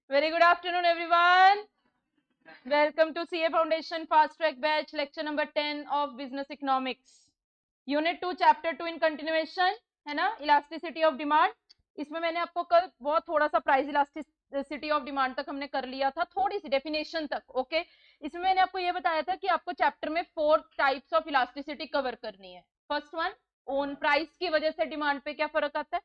Very good afternoon, everyone. Welcome to CA Foundation Fast Track Batch, lecture number 10 of Business Economics. Unit 2, Chapter 2 in continuation, है ना, elasticity of demand. इसमें मैंने आपको कल बहुत थोड़ा सा प्राइस इलास्टिसिटी ऑफ डिमांड तक हमने कर लिया था, थोड़ी सी डेफिनेशन तक. ओके, इसमें मैंने आपको ये बताया था कि आपको चैप्टर में 4 टाइप्स ऑफ इलास्टिसिटी कवर करनी है. फर्स्ट वन, ओन प्राइस की वजह से डिमांड पे क्या फर्क आता है,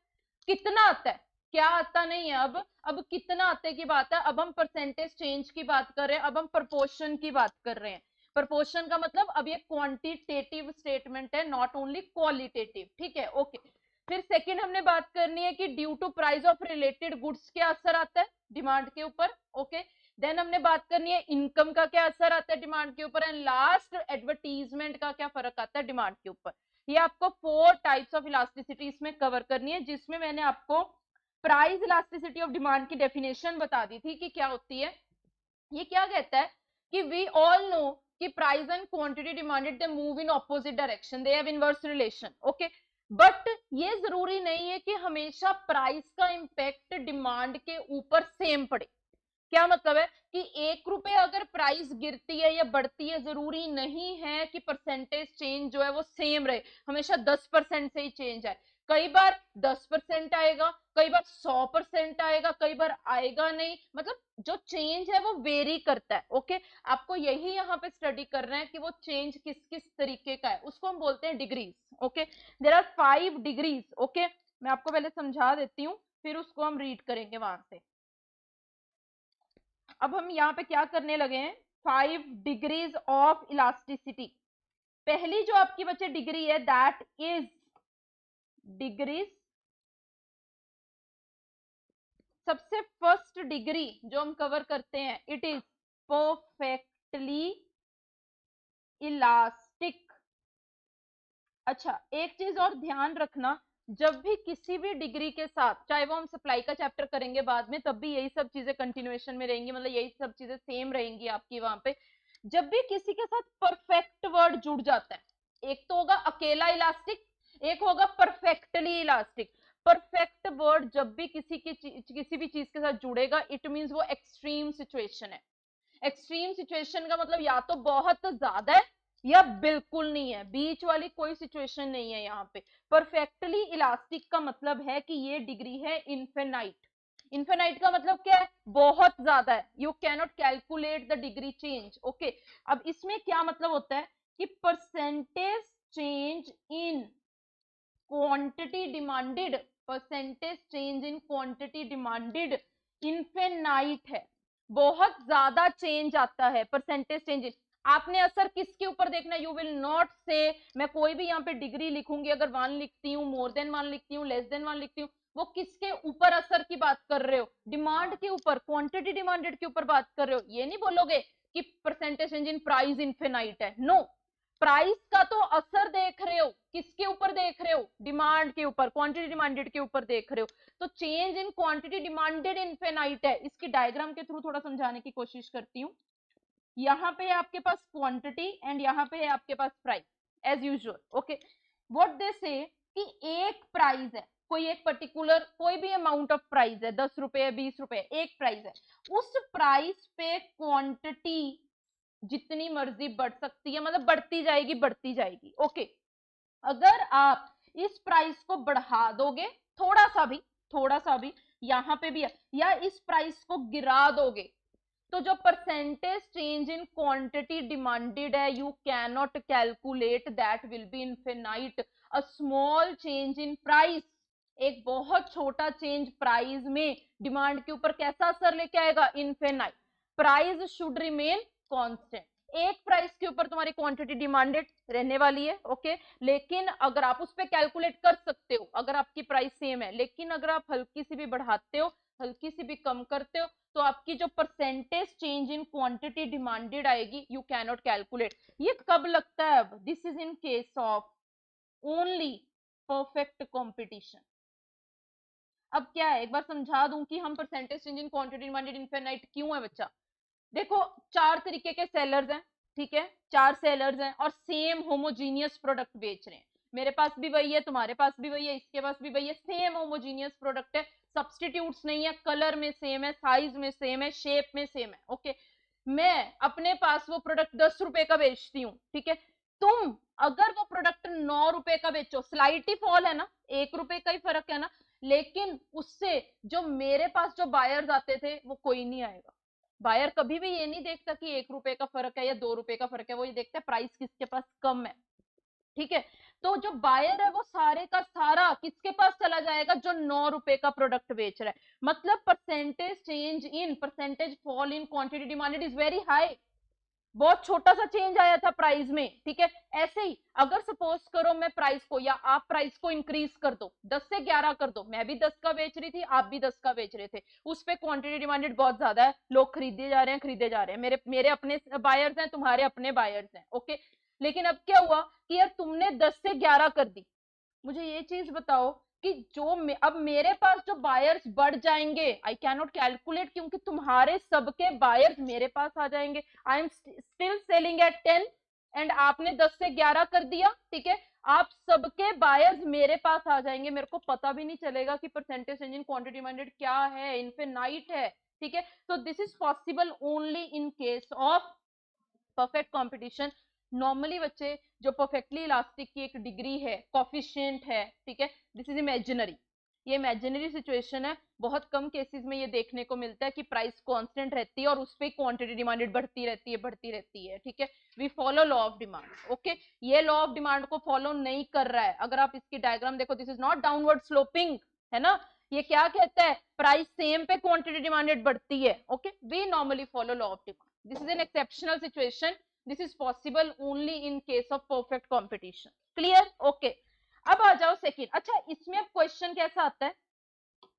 कितना आता है, क्या आता नहीं है. अब कितना आते की बात है, अब हम परसेंटेज चेंज की बात कर रहे हैं, अब हम प्रपोर्शन की बात कर रहे हैं. प्रपोर्शन का मतलब अब ये क्वांटिटेटिव स्टेटमेंट है, नॉट ओनली क्वालिटेटिव. ठीक है, ओके. फिर सेकंड हमने बात करनी है कि due to price of related goods क्या असर आता है डिमांड के ऊपर. ओके, देन हमने बात करनी है इनकम का क्या असर आता है डिमांड के ऊपर, एंड लास्ट एडवर्टीजमेंट का क्या फर्क आता है डिमांड के ऊपर. ये आपको 4 टाइप्स ऑफ इलास्टिसिटी इसमें कवर करनी है, जिसमें मैंने आपको प्राइस इलास्टिसिटी ऑफ डिमांड की डेफिनेशन बता दी थी कि क्या होती है. ये क्या कहता है कि वी ऑल नो कि price and quantity demanded they move in opposite direction, they have inverse relation. Okay, but ये जरूरी नहीं है कि हमेशा प्राइस का इंपैक्ट डिमांड के ऊपर सेम पड़े. क्या मतलब है कि 1 रुपए अगर प्राइस गिरती है या बढ़ती है, जरूरी नहीं है कि परसेंटेज चेंज जो है वो सेम रहे, हमेशा 10% से ही चेंज आए. कई बार 10% आएगा, कई बार 100% आएगा, कई बार आएगा नहीं. मतलब जो चेंज है वो वेरी करता है. ओके, आपको यही यहाँ पे स्टडी करना है कि वो चेंज किस किस तरीके का है, उसको हम बोलते हैं degrees. Okay, there are 5 degrees. Okay, मैं आपको पहले समझा देती हूँ, फिर उसको हम रीड करेंगे वहां से. अब हम यहाँ पे क्या करने लगे हैं, 5 डिग्रीज ऑफ इलास्टिसिटी. पहली जो आपकी बच्चे डिग्री है, दैट इज डिग्रीज. सबसे फर्स्ट डिग्री जो हम कवर करते हैं, इट इज परफेक्टली इलास्टिक. अच्छा, एक चीज और ध्यान रखना, जब भी किसी भी डिग्री के साथ, चाहे वो हम सप्लाई का चैप्टर करेंगे बाद में, तब भी यही सब चीजें कंटिन्यूएशन में रहेंगी, मतलब यही सब चीजें सेम रहेंगी आपकी वहां पे. जब भी किसी के साथ परफेक्ट वर्ड जुड़ जाता है, एक तो होगा अकेला इलास्टिक, एक होगा परफेक्टली इलास्टिक. परफेक्ट वर्ड जब भी किसी भी चीज के साथ जुड़ेगा, इट मींस वो एक्सट्रीम सिचुएशन है. एक्सट्रीम सिचुएशन का मतलब या तो बहुत ज्यादा है या बिल्कुल नहीं है, बीच वाली कोई सिचुएशन नहीं है यहाँ पे. परफेक्टली इलास्टिक का मतलब है कि ये डिग्री है इनफिनाइट. इनफिनाइट का मतलब क्या है, बहुत ज्यादा है, you cannot calculate the degree change. Okay, अब इसमें क्या मतलब होता है कि percentage change in quantity demanded, percentage change in quantity demanded infinite है. बहुत ज्यादा चेंज आता है परसेंटेज चेंज. आपने असर किसके ऊपर देखना, यू विल नॉट से, मैं कोई भी यहाँ पे डिग्री लिखूंगी, अगर 1 लिखती हूँ, मोर देन 1 लिखती हूँ, लेस देन 1 लिखती हूँ, वो किसके ऊपर असर की बात कर रहे हो, डिमांड के ऊपर, क्वांटिटी डिमांडेड के ऊपर बात कर रहे हो. ये नहीं बोलोगे कि percentage change in price infinite है, नो. प्राइस का तो असर देख रहे हो, किसके ऊपर देख रहे हो, डिमांड के ऊपर, क्वांटिटी डिमांडेड के ऊपर देख रहे हो. तो change in quantity demanded infinite है. इसकी डायग्राम के थ्रू थोड़ा समझाने की कोशिश करती हूँ. यहाँ पे है आपके पास क्वांटिटी एंड यहाँ पे है आपके पास price, as usual. Okay, what they say कि एक प्राइस है, कोई एक पर्टिकुलर कोई भी अमाउंट ऑफ प्राइस है, 10 रुपए, 20 रुपए, एक प्राइस है. उस प्राइस पे क्वांटिटी जितनी मर्जी बढ़ सकती है, मतलब बढ़ती जाएगी बढ़ती जाएगी. ओके, अगर आप इस प्राइस को बढ़ा दोगे थोड़ा सा भी यहाँ पे भी है, या इस प्राइस को गिरा दोगे, तो जो percentage change in quantity demanded है, you can not calculate, that will be infinite. A small change in price, एक बहुत छोटा चेंज प्राइस में डिमांड के ऊपर कैसा असर लेके आएगा, infinite. Price should remain constant. एक प्राइस के ऊपर तुम्हारी क्वांटिटी डिमांडेड रहने वाली है. ओके, लेकिन अगर आप उस पर कैलकुलेट कर सकते हो, अगर आपकी प्राइस सेम है, लेकिन अगर आप हल्की सी भी बढ़ाते हो, हल्की सी भी कम करते हो, तो आपकी जो percentage change in quantity demanded आएगी, यू कैन नॉट कैलकुलेट. ये कब लगता है, अब this is in case of only perfect competition. अब क्या है, एक बार समझा दूं कि हम percentage change in quantity demanded infinite क्यों है बच्चा. देखो, 4 तरीके के सेलर्स हैं, ठीक है, 4 सेलर्स हैं और सेम होमोजीनियस प्रोडक्ट बेच रहे हैं. मेरे पास भी वही है, तुम्हारे पास भी वही है, इसके पास भी वही है, सेम होमोजीनियस प्रोडक्ट है, सब्सटीट्यूट्स नहीं है, कलर में सेम है, साइज में सेम है, शेप में सेम है। ओके, मैं अपने पास वो प्रोडक्ट 10 रुपए का बेचती हूँ, ठीक है, तुम अगर वो प्रोडक्ट 9 रुपए का बेचो, स्लाइट ही फॉल है ना, 1 रुपए का ही फर्क है ना, लेकिन उससे जो मेरे पास जो बायर्स आते थे वो कोई नहीं आएगा। बायर कभी भी ये नहीं देखता कि 1 रुपए का फर्क है या 2 रुपए का फर्क है, वो ये देखता है प्राइस किसके पास कम है, ठीक है। तो जो बायर है वो सारे का सारा किसके पास चला जाएगा, जो 9 रुपए का प्रोडक्ट बेच रहा है। मतलब percentage change in, percentage fall in quantity demanded is very high, बहुत छोटा सा चेंज आया था प्राइस में, ठीक है। ऐसे ही अगर सपोज करो मैं प्राइस को या आप प्राइस को इंक्रीज कर दो, 10 से 11 कर दो, मैं भी 10 का बेच रही थी, आप भी 10 का बेच रहे थे, उस पे क्वांटिटी डिमांडेड बहुत ज्यादा है, लोग खरीदे जा रहे हैं, खरीदे जा रहे हैं, मेरे मेरे अपने बायर्स हैं, तुम्हारे अपने बायर्स हैं, ओके। लेकिन अब क्या हुआ कि यार तुमने 10 से 11 कर दी, मुझे ये चीज बताओ कि अब मेरे पास जो बायर्स बढ़ जाएंगे, आई कैन नॉट कैलकुलेट, क्योंकि तुम्हारे सबके बायर्स मेरे पास आ जाएंगे। I am still selling at 10 and आपने 10 से 11 कर दिया, ठीक है, आप सबके बायर्स मेरे पास आ जाएंगे, मेरे को पता भी नहीं चलेगा कि percentage change in quantity demanded क्या है, इनफिनाइट है, ठीक है। तो this is possible only in case of perfect competition. Normally बच्चे जो परफेक्टली इलास्टिक की एक डिग्री है, कॉफिशिएंट है, ठीक है, दिस इज इमेजिनरी, ये इमेजिनरी सिचुएशन है। बहुत कम केसेस में ये देखने को मिलता है कि प्राइस कांस्टेंट रहती है और उस पर क्वांटिटी डिमांडेड बढ़ती रहती है, बढ़ती रहती है, ठीक है। We follow law of demand, okay. ये लॉ ऑफ डिमांड को फॉलो नहीं कर रहा है, अगर आप इसकी डायग्राम देखो, this is not downward sloping, है ना, ये क्या कहता है, प्राइस सेम पे क्वांटिटी डिमांडेड बढ़ती है, okay. We normally follow law of demand, this is an exceptional situation, this is possible only in case of perfect competition, clear, okay. अब आ जाओ सेकंड। अच्छा, इसमें अब क्वेश्चन कैसा आता है,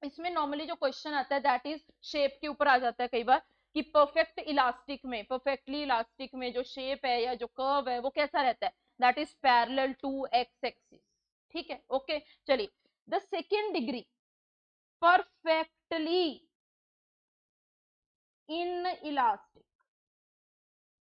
इसमें नॉर्मली जो क्वेश्चन आता है दैट इज शेप के ऊपर आ जाता है कई बार, कि परफेक्ट इलास्टिक में, परफेक्टली इलास्टिक में जो शेप है या जो कर्व है वो कैसा रहता है, that is parallel to X axis, ठीक है, ओके। चलिए, the second degree perfectly inelastic,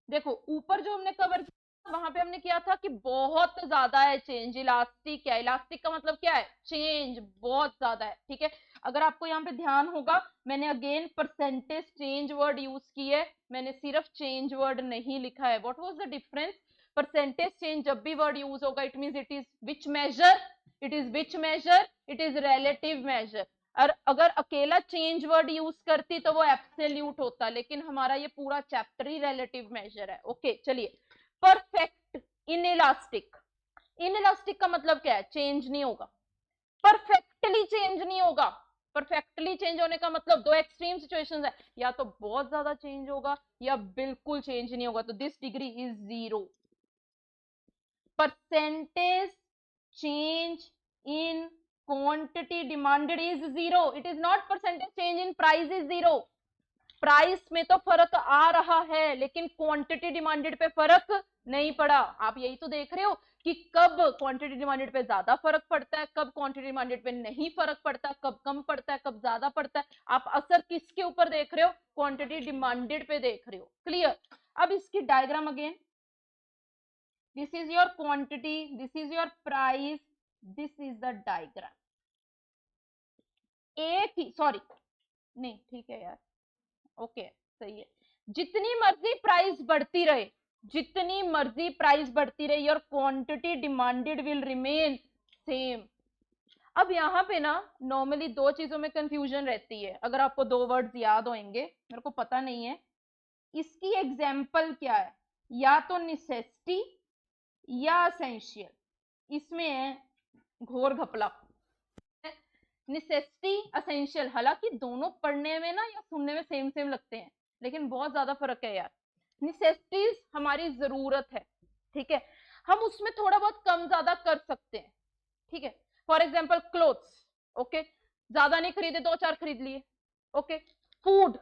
देखो ऊपर जो हमने कवर किया वहां पे हमने किया था कि बहुत ज्यादा है चेंज, इलास्टिक है, इलास्टिक का मतलब क्या है, चेंज बहुत ज्यादा है, ठीक है। अगर आपको यहाँ पे ध्यान होगा, मैंने again percentage change word use की है, मैंने सिर्फ चेंज वर्ड नहीं लिखा है। What was the difference, percentage change जब भी वर्ड यूज होगा it means it is which measure, it is which measure, it is relative measure. और अगर अकेला चेंज वर्ड यूज करती तो वो एब्सोल्यूट होता, लेकिन हमारा ये पूरा चैप्टर ही रिलेटिव मेजर है, ओके। चलिए, perfect in elastic, in elastic का मतलब क्या है, चेंज नहीं होगा, परफेक्टली चेंज नहीं होगा। परफेक्टली चेंज होने का मतलब दो एक्सट्रीम सिचुएशंस है, या तो बहुत ज्यादा चेंज होगा या बिल्कुल चेंज नहीं होगा, तो this degree is 0। Percentage change in quantity demanded is 0, it is not percentage change in price is 0। Price में तो फर्क आ रहा है लेकिन क्वांटिटी डिमांडेड पे फर्क नहीं पड़ा। आप यही तो देख रहे हो कि कब क्वांटिटी डिमांडेड पे ज्यादा फर्क पड़ता है, कब क्वांटिटी डिमांडेड पे नहीं फर्क पड़ता, कब कम पड़ता है, कब ज्यादा पड़ता है। आप असर किसके ऊपर देख रहे हो, क्वांटिटी डिमांडेड पे देख रहे हो, क्लियर। अब इसकी diagram again, this is your quantity, this is your price, this is the diagram। एक ही, सॉरी नहीं, ठीक है यार, ओके, सही है। जितनी मर्जी प्राइस बढ़ती रहे, जितनी मर्जी प्राइस बढ़ती रहे, your quantity demanded will remain same. अब यहाँ पे ना नॉर्मली दो चीजों में कंफ्यूजन रहती है, अगर आपको दो वर्ड्स याद होंगे, मेरे को पता नहीं है, इसकी एग्जाम्पल क्या है, या तो निसेसिटी या एसेंशियल, इसमें है घोर घपला। निसेसिटी, असेंशियल, हालांकि दोनों पढ़ने में ना या सुनने में सेम सेम लगते हैं, लेकिन बहुत ज्यादा फर्क है यार। निसेसिटीज हमारी जरूरत है, ठीक है, हम उसमें थोड़ा बहुत कम ज्यादा कर सकते हैं, ठीक है। फॉर एग्जाम्पल क्लोथ्स, ओके, ज्यादा नहीं खरीदे, दो चार खरीद लिए, ओके। फूड,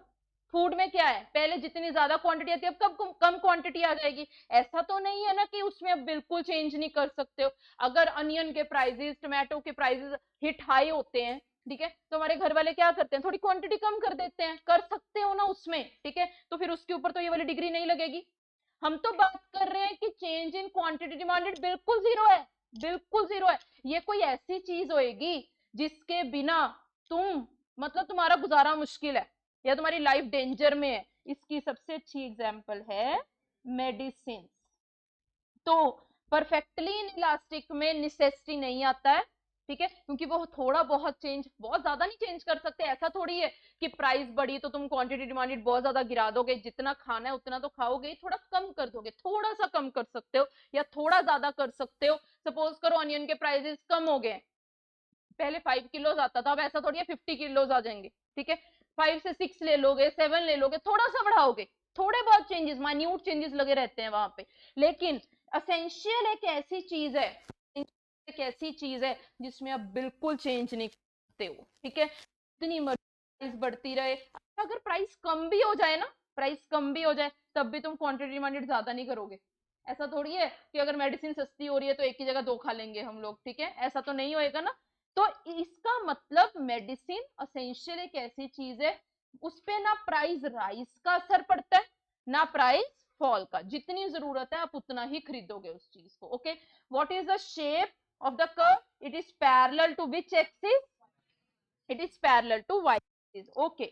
फूड में क्या है, पहले जितनी ज्यादा क्वांटिटी आती है अब कब कम क्वांटिटी आ जाएगी, ऐसा तो नहीं है ना कि उसमें अब बिल्कुल चेंज नहीं कर सकते हो। अगर अनियन के प्राइसेस, टमाटो के प्राइसेस हिट हाई होते हैं, ठीक है, तो हमारे घर वाले क्या करते हैं, थोड़ी क्वांटिटी कम कर देते हैं, कर सकते हो ना उसमें, ठीक है, तो फिर उसके ऊपर तो ये वाली डिग्री नहीं लगेगी। हम तो बात कर रहे हैं कि चेंज इन क्वांटिटी डिमांडेड बिल्कुल 0 है, बिल्कुल जीरो है। ये कोई ऐसी चीज होएगी जिसके बिना तुम मतलब तुम्हारा गुजारा मुश्किल है या तुम्हारी लाइफ डेंजर में है। इसकी सबसे अच्छी एग्जांपल है मेडिसिन। तो परफेक्टली इन इलास्टिक में निसेसिटी नहीं आता है, ठीक है, क्योंकि वो थोड़ा बहुत चेंज, बहुत ज्यादा नहीं चेंज कर सकते। ऐसा थोड़ी है कि प्राइस बढ़ी तो तुम क्वांटिटी डिमांडेड बहुत ज्यादा गिरा दोगे, जितना खाना है उतना तो खाओगे, थोड़ा कम कर दोगे, थोड़ा सा कम कर सकते हो या थोड़ा ज्यादा कर सकते हो। सपोज करो अनियन के प्राइसेस कम हो गए, पहले 5 किलोज आता था, अब ऐसा थोड़ी है 50 किलोज आ जाएंगे, ठीक है, 5 से 6 ले लोगे, 7 ले लोगे, थोड़ा सा बढ़ाओगे, थोड़े बहुत चेंजेस, माइन्यूट चेंजेस लगे रहते हैं वहां पे। लेकिन असेंशियल एक ऐसी चीज है, एक ऐसी चीज है जिसमें आप बिल्कुल चेंज नहीं करते हो, ठीक है, इतनी प्राइस बढ़ती रहे। अगर प्राइस कम भी हो जाए ना, प्राइस कम भी हो जाए तब भी तुम क्वांटिटी डिमांडेड ज्यादा नहीं करोगे। ऐसा थोड़ी है कि अगर मेडिसिन सस्ती हो रही है तो एक ही जगह 2 खा लेंगे हम लोग, ठीक है, ऐसा तो नहीं होएगा ना। तो इसका मतलब मेडिसिन असेंशियल एक ऐसी चीज है उस पे ना प्राइस राइज का असर पड़ता है ना प्राइस फॉल का। जितनी जरूरत है आप उतना ही खरीदोगे उस चीज को। Okay, what is the shape of the curve? It is parallel to which axis? It is parallel to Y axis. Okay,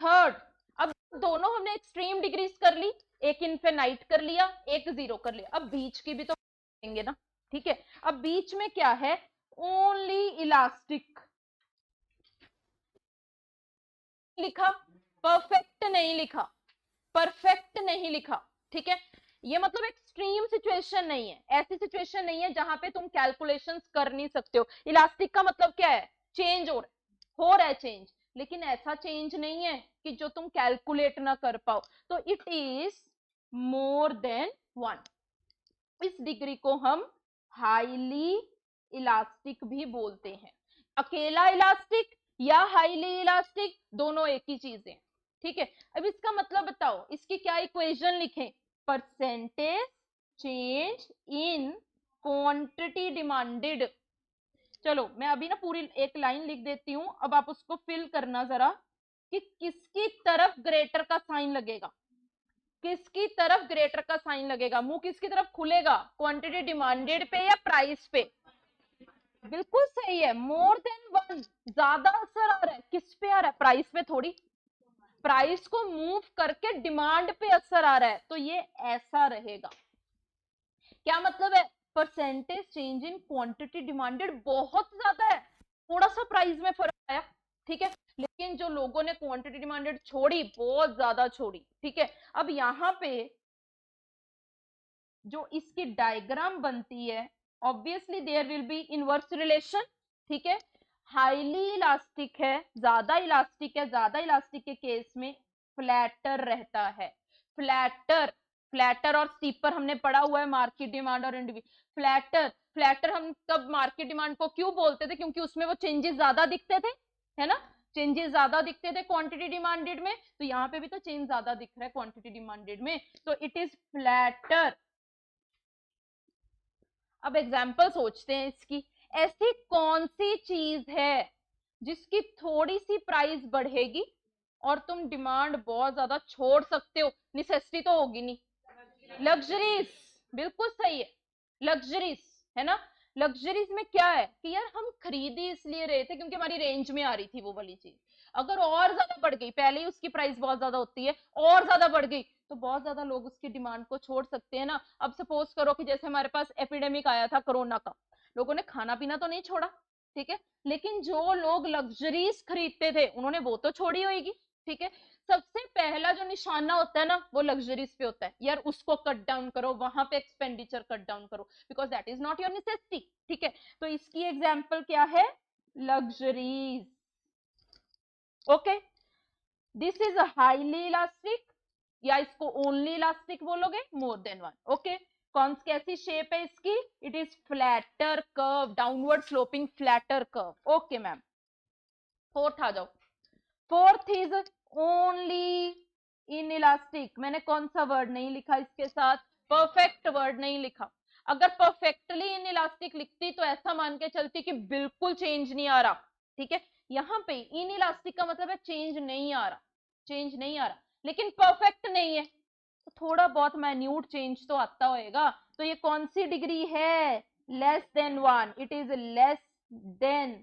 third, अब दोनों हमने एक्सट्रीम डिग्रीज कर ली, एक इनफिनाइट कर लिया, एक जीरो कर लिया, अब बीच की भी तो करेंगे ना, ठीक है। अब बीच में क्या है? ओनली इलास्टिक लिखा, परफेक्ट नहीं लिखा, परफेक्ट नहीं लिखा, ठीक है। ये मतलब एक्सट्रीम सिचुएशन नहीं है, ऐसी सिचुएशन नहीं है जहां पे तुम कैलकुलेशंस कर नहीं सकते हो। इलास्टिक का मतलब क्या है? चेंज हो रहा है चेंज, लेकिन ऐसा चेंज नहीं है कि जो तुम कैलकुलेट ना कर पाओ। तो इट इज मोर देन 1। इस डिग्री को हम हाईली इलास्टिक भी बोलते हैं। अकेला इलास्टिक या हाईली इलास्टिक दोनों एक ही चीज है, ठीक है। अब इसका मतलब बताओ, इसकी क्या इक्वेशन लिखें? Percentage change in quantity demanded. चलो मैं अभी ना पूरी एक लाइन लिख देती हूं, अब आप उसको फिल करना जरा कि किसकी तरफ ग्रेटर का साइन लगेगा, किसकी तरफ ग्रेटर का साइन लगेगा, मुंह किसकी तरफ खुलेगा, क्वांटिटी डिमांडेड पे या प्राइस पे? बिल्कुल सही है, मोर देन 1। ज्यादा असर आ रहा है किस पे? आ रहा है प्राइस पे थोड़ी, प्राइस को मूव करके डिमांड पे असर आ रहा है, तो ये ऐसा रहेगा। क्या मतलब है? Percentage change in quantity demanded बहुत ज्यादा है, थोड़ा सा प्राइस में फर्क आया, ठीक है, लेकिन जो लोगों ने क्वांटिटी डिमांडेड छोड़ी बहुत ज्यादा छोड़ी, ठीक है। अब यहां पे जो इसकी डायग्राम बनती है, obviously there will be inverse relation, ठीक है। हाईली इलास्टिक है, ज्यादा इलास्टिक है, ज्यादा इलास्टिक के केस में फ्लैटर रहता है। फ्लैटर, फ्लैटर और स्टीपर हमने पढ़ा हुआ है, मार्केट डिमांड और इंडिविजुअल। फ्लैटर, फ्लैटर हम तब मार्केट डिमांड को क्यों बोलते थे? क्योंकि उसमें वो चेंजेस ज्यादा दिखते थे, है ना, चेंजेस ज्यादा दिखते थे क्वांटिटी डिमांडेड में, तो यहाँ पे भी तो चेंज ज्यादा दिख रहा है क्वांटिटी डिमांडेड में, तो इट इज फ्लैटर। अब एग्जाम्पल सोचते हैं इसकी। ऐसी कौन सी चीज है जिसकी थोड़ी सी प्राइस बढ़ेगी और तुम डिमांड बहुत ज्यादा छोड़ सकते हो? निसेसिटी तो होगी नहीं, लग्जरीज, बिल्कुल सही है, लग्जरीज, है ना। लग्जरीज में क्या है कि यार हम खरीद ही इसलिए रहे थे क्योंकि हमारी रेंज में आ रही थी वो वाली चीज। अगर और ज्यादा बढ़ गई, पहले ही उसकी प्राइस बहुत ज्यादा होती है, और ज्यादा बढ़ गई तो बहुत ज्यादा लोग उसकी डिमांड को छोड़ सकते हैं ना। अब सपोज करो कि जैसे हमारे पास एपिडेमिक आया था कोरोना का, लोगों ने खाना पीना तो नहीं छोड़ा, ठीक है, लेकिन जो लोग लग्जरीज खरीदते थे उन्होंने वो तो छोड़ी होगी, ठीक है। सबसे पहला जो निशाना होता है ना वो लग्जरीज पे होता है, यार उसको कट डाउन करो, वहां पे एक्सपेंडिचर कट डाउन करो, because that is not your necessity, ठीक है। तो इसकी एग्जाम्पल क्या है? Luxuries. Okay, this is highly elastic, या इसको ओनली इलास्टिक बोलोगे, मोर देन 1। ओके, कौन कैसी शेप है इसकी? It is flatter curve, downward sloping flatter curve. Okay ma'am, fourth आ जाओ। Fourth is only in elastic. मैंने कौन सा वर्ड नहीं लिखा इसके साथ? परफेक्ट वर्ड नहीं लिखा। अगर परफेक्टली इन इलास्टिक लिखती तो ऐसा मान के चलती कि बिल्कुल चेंज नहीं आ रहा, ठीक है। यहां पे इन इलास्टिक का मतलब है चेंज नहीं आ रहा, चेंज नहीं आ रहा, लेकिन परफेक्ट नहीं है, तो थोड़ा बहुत माइन्यूट चेंज तो आता होएगा। तो ये कौन सी डिग्री है? Less than 1, it is less than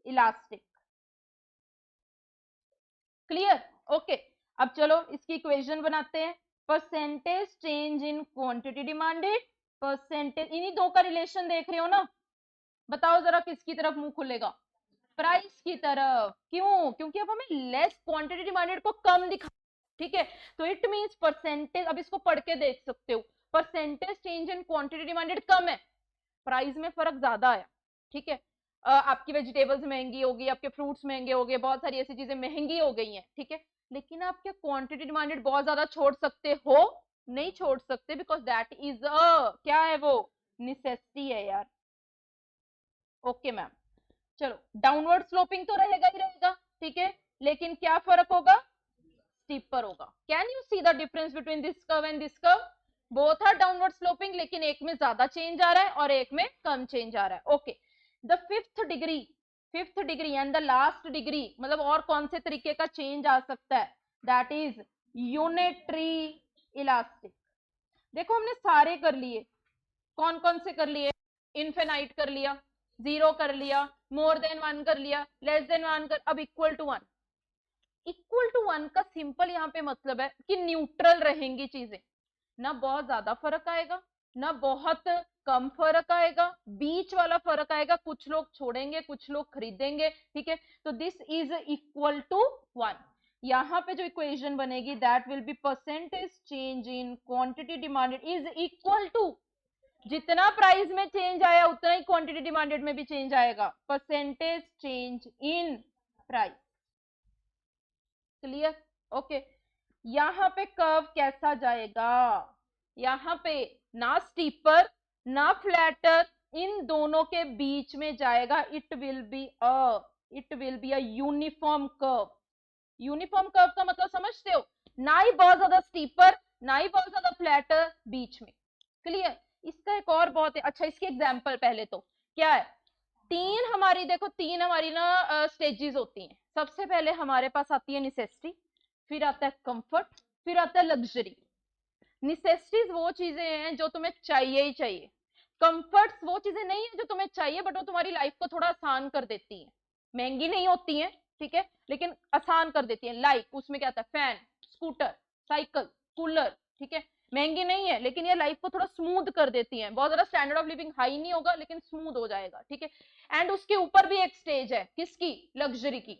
elastic. Clear? Okay, अब चलो इसकी इक्वेशन बनाते हैं। Percentage change in quantity demanded, percentage, इन्हीं दो का रिलेशन देख रहे हो ना, बताओ जरा किसकी तरफ मुंह खुलेगा? प्राइस की तरफ। क्यों? क्योंकि अब हमें लेस क्वांटिटी डिमांडेड को कम दिखा, ठीक है, तो इट मींस परसेंटेज, अब इसको पढ़ के देख सकते हो, percentage change in quantity demanded कम है, प्राइस में फर्क ज्यादा आया, ठीक है। आपकी वेजिटेबल्स महंगी होगी, आपके फ्रूट्स महंगे हो गए, बहुत सारी ऐसी चीजें महंगी हो गई हैं, ठीक है, लेकिन आप क्या क्वांटिटी डिमांडेड बहुत ज्यादा छोड़ सकते हो? नहीं छोड़ सकते, बिकॉज दैट इज अ, क्या है वो, निसेसिटी है यार। ओके मैम, चलो डाउनवर्ड स्लोपिंग तो रहेगा ही रहेगा, ठीक है, लेकिन क्या फर्क होगा? स्टीपर होगा। Can you see the difference between this curve and this curve? Both are downward sloping, लेकिन एक में ज्यादा चेंज आ रहा है और एक में कम चेंज आ रहा है। Okay, the fifth degree and the last degree, मतलब और कौन से तरीके का चेंज आ सकता है? That is unitary elastic. देखो हमने सारे कर लिए, कौन कौन से कर लिए? इनफिनाइट कर लिया, जीरो कर लिया, मोर देन वन कर लिया, लेस देन वन कर, अब equal to one. Equal to one का सिंपल यहाँ पे मतलब है कि न्यूट्रल रहेंगी चीजें, ना बहुत ज्यादा फर्क आएगा ना बहुत कम फर्क आएगा, बीच वाला फर्क आएगा, कुछ लोग छोड़ेंगे कुछ लोग खरीदेंगे, ठीक है, तो this is equal to one. यहाँ पे जो इक्वेशन बनेगी that will be percentage change in quantity demanded is equal to, जितना प्राइस में चेंज आया उतना ही क्वांटिटी डिमांडेड में भी चेंज आएगा, percentage change in price. Clear? Okay, यहां पे कर्व कैसा जाएगा? यहां पे ना स्टीपर ना फ्लैटर, इन दोनों के बीच में जाएगा, it will be a uniform curve. Uniform curve का मतलब समझते हो? ना ही बहुत ज्यादा स्टीपर ना ही बहुत ज्यादा फ्लैटर, बीच में। क्लियर? इसका एक और बहुत है अच्छा, इसकी एग्जांपल पहले तो क्या है, तीन हमारी, देखो तीन हमारी ना स्टेजेस होती हैं। सबसे पहले हमारे पास आती है निसेसिटी, फिर आता है कंफर्ट, फिर आता है लग्जरी। निसेसिटीज वो चीजें हैं जो तुम्हें चाहिए ही चाहिए, कंफर्ट्स वो चीजें नहीं है जो तुम्हें चाहिए बट वो तुम्हारी लाइफ को थोड़ा आसान कर देती है, महंगी नहीं होती है, ठीक है, लेकिन आसान कर देती है। लाइक उसमें क्या आता है, फैन, स्कूटर, साइकिल, कूलर, ठीक है, महंगी नहीं है लेकिन ये लाइफ को थोड़ा स्मूथ कर देती है, बहुत ज्यादा स्टैंडर्ड ऑफ लिविंग हाई नहीं होगा लेकिन स्मूथ हो जाएगा, ठीक है। एंड उसके ऊपर भी एक स्टेज है, किसकी? लग्जरी की,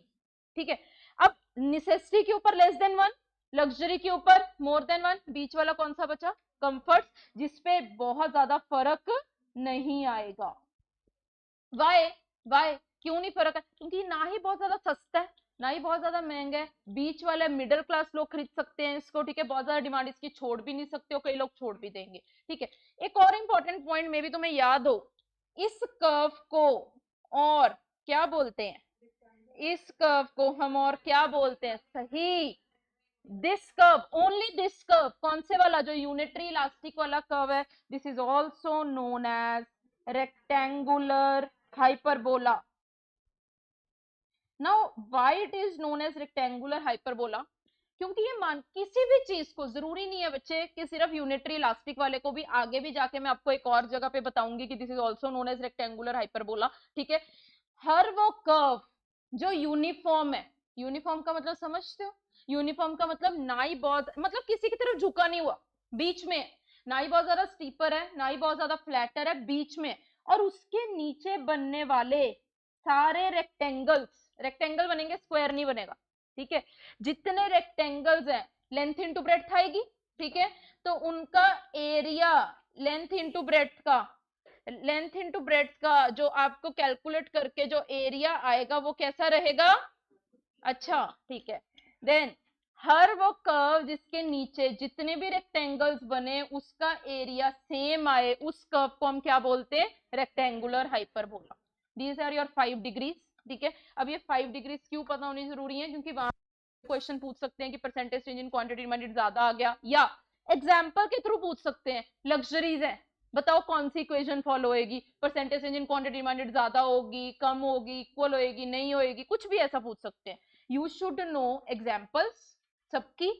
ठीक है। अब निसेसिटी के ऊपर लेस देन वन, लग्जरी के ऊपर मोर देन वन, बीच वाला कौन सा बचा? कंफर्ट, जिसपे बहुत ज्यादा फर्क नहीं आएगा। वाई? वाई क्यों नहीं फर्क है? क्योंकि ना ही बहुत ज्यादा सस्ता है ना ही बहुत ज्यादा महंगा है, बीच वाले मिडिल क्लास लोग खरीद सकते हैं इसको, ठीक है, बहुत ज्यादा डिमांड इसकी छोड़ भी नहीं सकते हो, कई लोग छोड़ भी देंगे, ठीक है। एक और इंपॉर्टेंट पॉइंट में भी तुम्हें याद हो, इस कर्व को और क्या बोलते हैं? इस कर्व को हम और क्या बोलते हैं? सही, this curve, only this curve, कौन से वाला? जो यूनिटरी इलास्टिक वाला कर्व है, this is also known as rectangular hyperbola. Now why it is known as rectangular hyperbola? क्योंकि ये मान, किसी भी चीज को, जरूरी नहीं है बच्चे कि सिर्फ यूनिटरी इलास्टिक वाले को भी, आगे भी जाके मैं आपको एक और जगह पे बताऊंगी कि this is also known as rectangular hyperbola, ठीक है। हर वो कर्व जो यूनिफॉर्म है, यूनिफॉर्म का मतलब समझते हो? यूनिफॉर्म का मतलब ना ही बहुत, मतलब किसी की तरफ झुका नहीं हुआ, बीच में, ना ही बहुत ज्यादा स्टीपर है ना ही बहुत ज्यादा फ्लैटर है, बीच में, और उसके नीचे बनने वाले सारे रेक्टेंगल्स, रेक्टेंगल बनेंगे, स्क्वायर नहीं बनेगा, ठीक है, जितने रेक्टेंगल्स हैं, लेंथ इंटू ब्रेड्थ आएगी, ठीक है, तो उनका एरिया, लेंथ इंटू ब्रेड्थ का, लेंथ इंटू ब्रेड्थ का जो आपको कैलकुलेट करके जो एरिया आएगा वो कैसा रहेगा? अच्छा, ठीक है। देन हर वो कर्व जिसके नीचे जितने भी रेक्टेंगल्स बने उसका एरिया सेम आए, उस कर्व को हम क्या बोलते हैं? Rectangular hyperbola. These are your 5 degrees, ठीक है। अब ये 5 डिग्रीज क्यों पता होनी जरूरी है? क्योंकि वहां क्वेश्चन पूछ सकते हैं कि percentage change in quantity demanded ज्यादा आ गया, या एग्जाम्पल के थ्रू पूछ सकते हैं, लग्जरीज है, बताओ कौन सी इक्वेशन फॉलो होएगी, percentage change in quantity demanded ज्यादा होगी, कम होगी, इक्वल होएगी, नहीं होएगी, कुछ भी ऐसा पूछ सकते हैं। यू शुड नो एग्जाम्पल्स सबकी,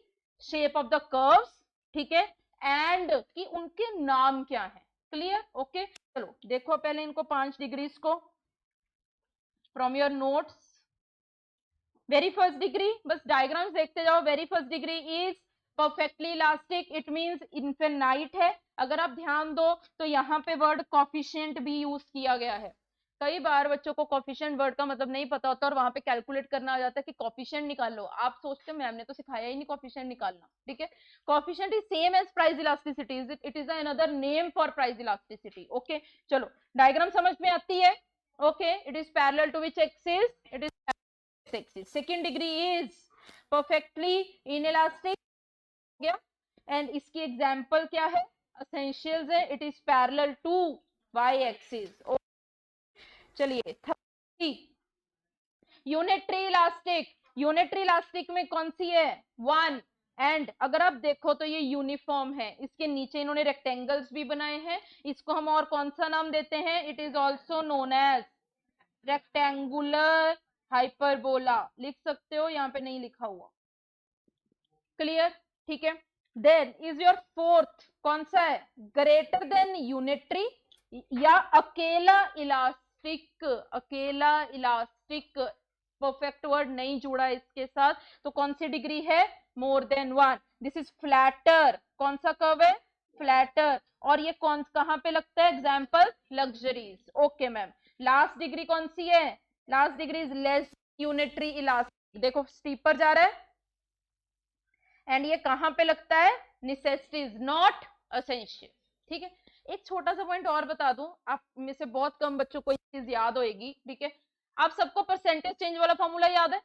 शेप ऑफ द कर्व्स, ठीक है, एंड कि उनके नाम क्या है, क्लियर? ओके चलो देखो पहले इनको 5 डिग्रीज को from your notes. Very first degree, बस डायग्राम्स देखते जाओ। Very first degree is perfectly elastic, it means infinite है। अगर आप ध्यान दो तो यहाँ पे वर्ड कॉफिशिएंट भी यूज किया गया है। कई बार बच्चों को कॉफिशिएंट वर्ड का मतलब नहीं पता होता और वहां पे कैलकुलेट करना आ जाता है कि कॉफिशिएंट निकाल लो। आप सोचते हो मैम ने तो सिखाया ही नहीं कॉफिशिएंट निकालना, ठीक है। Coefficient is same as price elasticity, it is another name for price elasticity. Okay चलो डायग्राम समझ में आती है? Okay it is parallel to which axis? It is axis. Second degree is perfectly inelastic गया and इसकी example क्या है? essentials है, it is parallel to y axis। चलिए 30 यूनिटरी इलास्टिक। यूनिटरी इलास्टिक में कौन सी है? 1 एंड अगर आप देखो तो ये यूनिफॉर्म है। इसके नीचे इन्होंने रेक्टेंगल्स भी बनाए हैं। इसको हम और कौन सा नाम देते हैं? It is also known as rectangular hyperbola. लिख सकते हो, यहाँ पे नहीं लिखा हुआ। क्लियर? ठीक है। देन इज योर फोर्थ कौन सा है? ग्रेटर देन यूनिटरी या अकेला इलास्टिक? अकेला इलास्टिक परफेक्ट वर्ड नहीं जुड़ा इसके साथ, तो कौन सी डिग्री है? मोर देन 1। This is flatter. कौन सा कर्व है? फ्लैटर। और ये कौन कहां पे लगता है? Example luxuries. Okay ma'am. Last degree कौन सी है? Last degree is less unitary elastic. देखो स्टीपर जा रहा है एंड ये कहां पे लगता है? Necessities not essential. ठीक है। एक छोटा सा पॉइंट और बता दूं, आप में से बहुत कम बच्चों को ये चीज याद होएगी, ठीक है। आप सबको परसेंटेज चेंज वाला फॉर्मूला याद है,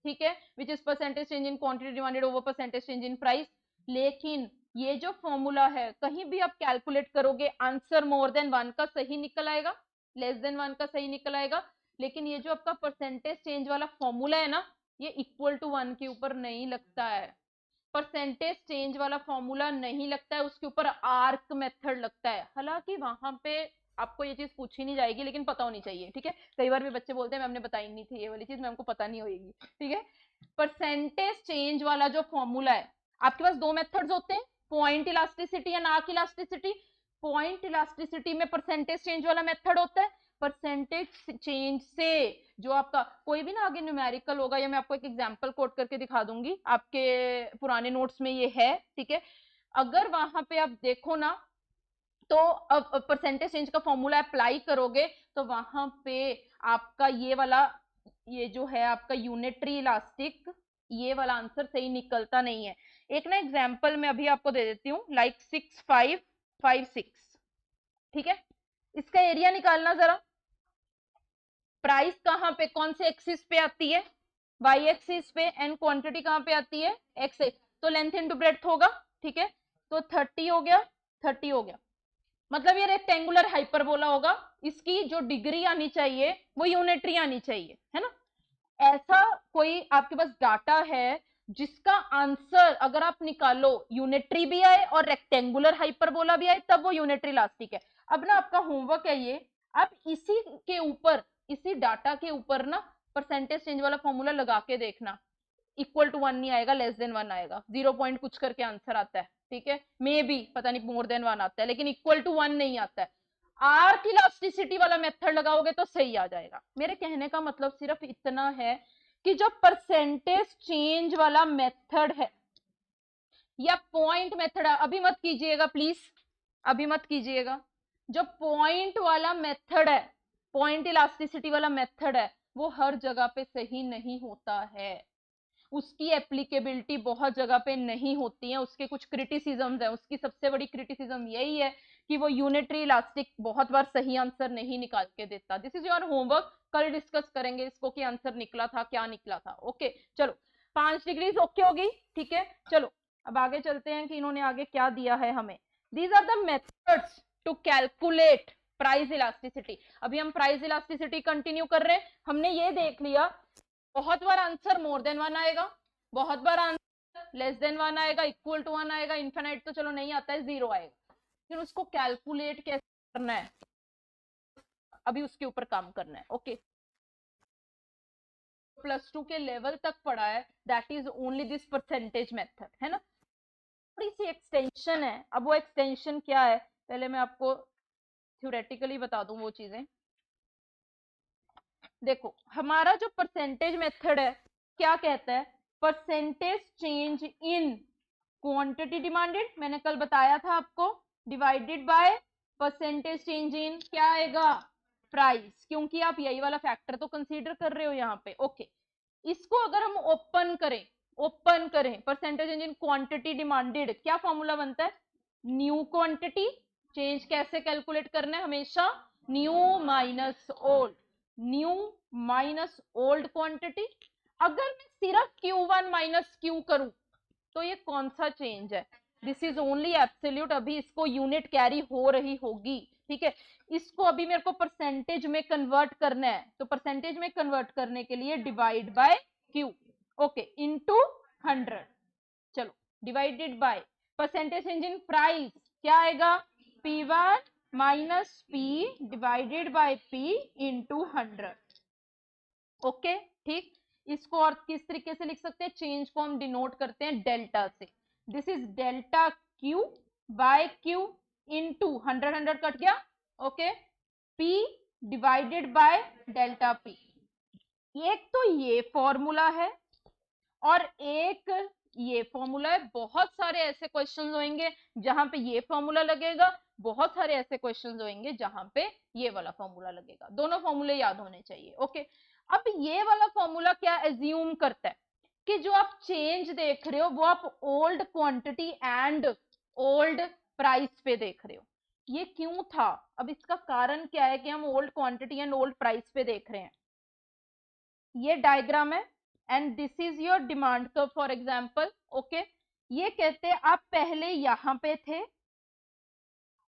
ठीक है, which is percentage change in quantity divided over percentage change in price. लेकिन ये जो फॉर्मूला है कहीं भी आप कैलकुलेट करोगे आंसर मोर देन 1 का सही निकल आएगा, लेस देन 1 का सही निकल आएगा। लेकिन ये जो आपका परसेंटेज चेंज वाला फॉर्मूला है ना, ये इक्वल टू 1 के ऊपर नहीं लगता है। परसेंटेज चेंज वाला फॉर्मूला नहीं लगता है, उसके ऊपर आर्क मेथड लगता है। हालांकि वहां पे आपको ये चीज पूछी नहीं जाएगी लेकिन पता होनी चाहिए, ठीक है। कई बार भी बच्चे बोलते हैं मैम ने बताई नहीं थी ये वाली चीज, मैम को पता नहीं होगी, ठीक है। परसेंटेज चेंज वाला जो फॉर्मूला है, आपके पास दो मेथड्स होते हैं, पॉइंट इलास्टिसिटी या आर्क इलास्टिसिटी। पॉइंट इलास्टिसिटी में परसेंटेज चेंज वाला मेथड होता है। परसेंटेज चेंज से जो आपका कोई भी ना आगे न्यूमेरिकल होगा, या मैं आपको एक एग्जांपल कोट करके दिखा दूंगी, आपके पुराने नोट्स में ये है, ठीक है। अगर वहां पे आप देखो ना, तो अब परसेंटेज चेंज का फॉर्मूला अप्लाई करोगे तो वहां पे आपका ये वाला, ये जो है आपका यूनिटरी इलास्टिक, ये वाला आंसर सही निकलता नहीं है। एक ना एग्जांपल मैं अभी आपको दे देती हूँ, लाइक 6556, ठीक है। इसका एरिया निकालना जरा। प्राइस कहां पे, कौन से एक्सिस पे आती है? वाई एक्सिस पे। एंड क्वांटिटी कहां पे आती है? X axis. तो लेंथ इनटू ब्रेड्थ होगा, ठीक है। तो 30 हो गया, 30 हो गया, मतलब ये रेक्टेंगुलर हाइपरबोला होगा। इसकी जो डिग्री आनी चाहिए वो यूनिटरी आनी चाहिए, है ना। ऐसा कोई आपके पास डाटा है जिसका आंसर अगर आप निकालो यूनिटरी भी आए और रेक्टेंगुलर हाइपरबोला भी आए, तब वो यूनिटरी इलास्टिक है। अब ना आपका होमवर्क है ये, आप इसी के ऊपर, इसी डाटा के ऊपर ना परसेंटेज चेंज वाला फॉर्मूला लगा के देखना। इक्वल टू 1 नहीं आएगा, लेस देन 1 आएगा, 0 पॉइंट कुछ करके आंसर आता है, ठीक है। मे बी पता नहीं मोर देन 1 आता है, लेकिन इक्वल टू 1 नहीं आता है। आर्क इलास्टिसिटी वाला मेथड लगाओगे तो सही आ जाएगा। मेरे कहने का मतलब सिर्फ इतना है कि जो परसेंटेज चेंज वाला मेथड है या पॉइंट मेथड है, अभी मत कीजिएगा प्लीज, अभी मत कीजिएगा। जो पॉइंट वाला मेथड है, पॉइंट इलास्टिसिटी वाला मेथड है, वो हर जगह पे सही नहीं होता है। उसकी एप्लीकेबिलिटी बहुत जगह पे नहीं होती है, उसके कुछ क्रिटिसिज्म्स है। उसकी सबसे बड़ी क्रिटिसिज्म यही है कि वो यूनिटरी इलास्टिक बहुत बार सही आंसर नहीं निकाल के देता। दिस इज योर होमवर्क, कल डिस्कस करेंगे इसको कि आंसर निकला था क्या निकला था। ओके चलो 5 डिग्रीज ओके होगी, ठीक है। चलो अब आगे चलते हैं कि इन्होंने आगे क्या दिया है हमें। These are the methods to calculate price elasticity. अभी हम प्राइस इलास्टिसिटी कंटिन्यू कर रहे हैं। हमने ये देख लिया बहुत बार आंसर मोर देन 1 आएगा, बहुत बार आंसर लेस देन 1 आएगा, इक्वल टू 1 आएगा, इनफिनाइट तो चलो नहीं आता है, 0 आएगा। फिर उसको कैलकुलेट कैसे करना है, अभी उसके ऊपर काम करना है। ओके +2 के लेवल तक पढ़ा है, that is only this percentage method, है ना। थोड़ी सी एक्सटेंशन है। अब वो एक्सटेंशन क्या है, पहले मैं आपको थ्योरेटिकली बता दूं वो चीजें। देखो हमारा जो परसेंटेज मेथड है क्या कहता है, percentage change in quantity demanded, मैंने कल बताया था आपको, डिवाइडेड बाय परसेंटेज चेंज इन क्या आएगा, प्राइस, क्योंकि आप यही वाला फैक्टर तो कंसीडर कर रहे हो यहाँ पे। ओके, इसको अगर हम ओपन करें percentage change in quantity demanded, क्या फॉर्मूला बनता है, न्यू क्वांटिटी, चेंज कैसे कैलकुलेट करना है, हमेशा new minus old, new minus old quantity. अगर मैं सिर्फ Q1 माइनस Q करूं तो ये कौन सा चेंज है, दिस इज ओनली एब्सोल्यूट, अभी इसको यूनिट कैरी हो रही होगी, ठीक है। इसको अभी मेरे को परसेंटेज में कन्वर्ट करना है, तो परसेंटेज में कन्वर्ट करने के लिए divide by Q, okay, into 100, चलो divided by percentage change in price क्या आएगा, P1 minus P divided bye P into 100, okay ठीक। इसको और किस तरीके से लिख सकते हैं, चेंज को हम डिनोट करते हैं डेल्टा से, this is delta Q by Q into 100 cut गया, okay, P divided by delta P। एक तो ये फॉर्मूला है और एक ये फॉर्मूला है। बहुत सारे ऐसे क्वेश्चंस होंगे जहां पे ये फॉर्मूला लगेगा, बहुत सारे ऐसे क्वेश्चंस होंगे जहां पे ये वाला फॉर्मूला लगेगा, दोनों फॉर्मूले याद होने चाहिए, ओके। अब ये वाला फॉर्मूला क्या एज्यूम करता है कि जो आप चेंज देख रहे हो वो आप old quantity and old price पे देख रहे हो। ये क्यों था, अब इसका कारण क्या है कि हम old quantity and old price पे देख रहे हैं। ये डायग्राम है and this is your demand curve for example, okay. ये कहते हैं आप पहले यहां पे थे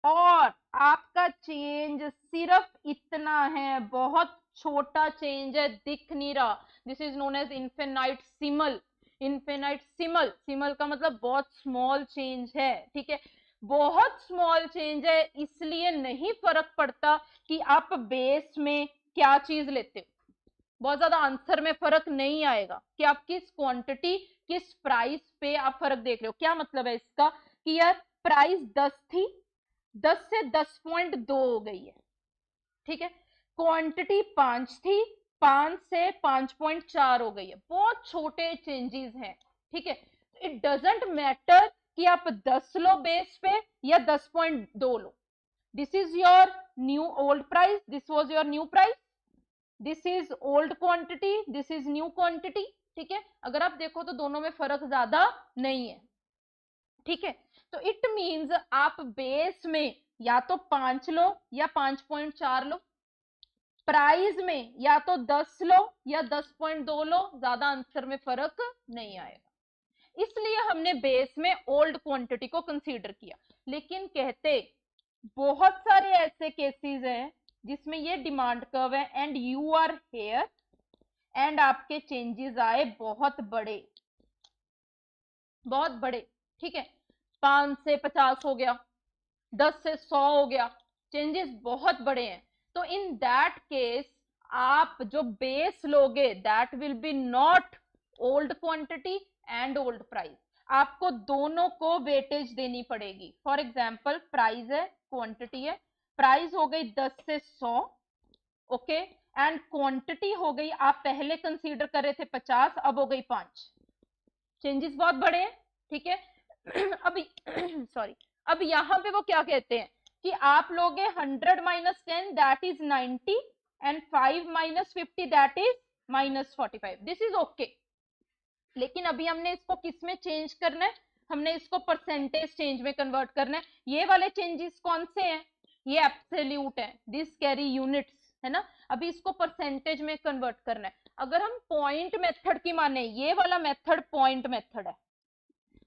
और आपका चेंज सिर्फ इतना है, बहुत छोटा चेंज है, दिख नहीं रहा, दिस इज नोन एज इन्फिनाइटसिमल, इन्फिनाइटसिमल, सिमल का मतलब बहुत स्मॉल चेंज है, ठीक है, बहुत स्मॉल चेंज है, इसलिए नहीं फर्क पड़ता कि आप बेस में क्या चीज लेते हो, बहुत ज्यादा आंसर में फर्क नहीं आएगा कि आप किस क्वांटिटी किस प्राइस पे आप फर्क देख रहे हो। क्या मतलब है इसका कि यार प्राइस 10 थी, 10 से 10.2 हो गई है, ठीक है, क्वांटिटी 5 थी, 5 से 5.4 हो गई है, बहुत छोटे चेंजेस हैं, ठीक है। इट डजेंट मैटर कि आप 10 लो बेस पे या 10.2 लो, this is your new old price, this was your new price, this is old quantity, this is new quantity, ठीक है। अगर आप देखो तो दोनों में फर्क ज्यादा नहीं है, ठीक है। तो इट मींस आप बेस में या तो 5 लो या 5.4 लो, प्राइस में या तो 10 लो या 10.2 लो, ज्यादा आंसर में फर्क नहीं आएगा, इसलिए हमने बेस में ओल्ड क्वांटिटी को कंसीडर किया। लेकिन कहते बहुत सारे ऐसे केसेस हैं जिसमें ये डिमांड कर्व है and you are here and आपके चेंजेस आए बहुत बड़े, बहुत बड़े, ठीक है, 5 से 50 हो गया, 10 से 100 हो गया, चेंजेस बहुत बड़े हैं, तो इन दैट केस आप जो बेस लोगे that will B not old quantity and old price, आपको दोनों को वेटेज देनी पड़ेगी। फॉर एग्जाम्पल प्राइस है, क्वांटिटी है, प्राइस हो गई 10 से 100, ओके, एंड क्वांटिटी हो गई, आप पहले कंसीडर कर रहे थे 50, अब हो गई 5, चेंजेस बहुत बड़े हैं, ठीक है। अब सॉरी, अब यहां पे वो क्या कहते हैं कि आप लोगे 100 minus 10 that is 90 and 5 minus 50 that is minus 45, this is okay. लेकिन अभी हमने इसको किस में चेंज करना है, हमने इसको परसेंटेज चेंज में कन्वर्ट करना है। ये वाले चेंजेस कौन से हैं, ये एब्सोल्यूट है, दिस कैरी यूनिट्स, है ना। अभी इसको परसेंटेज में कन्वर्ट करना है। अगर हम पॉइंट मेथड की माने, ये वाला मेथड पॉइंट मेथड है,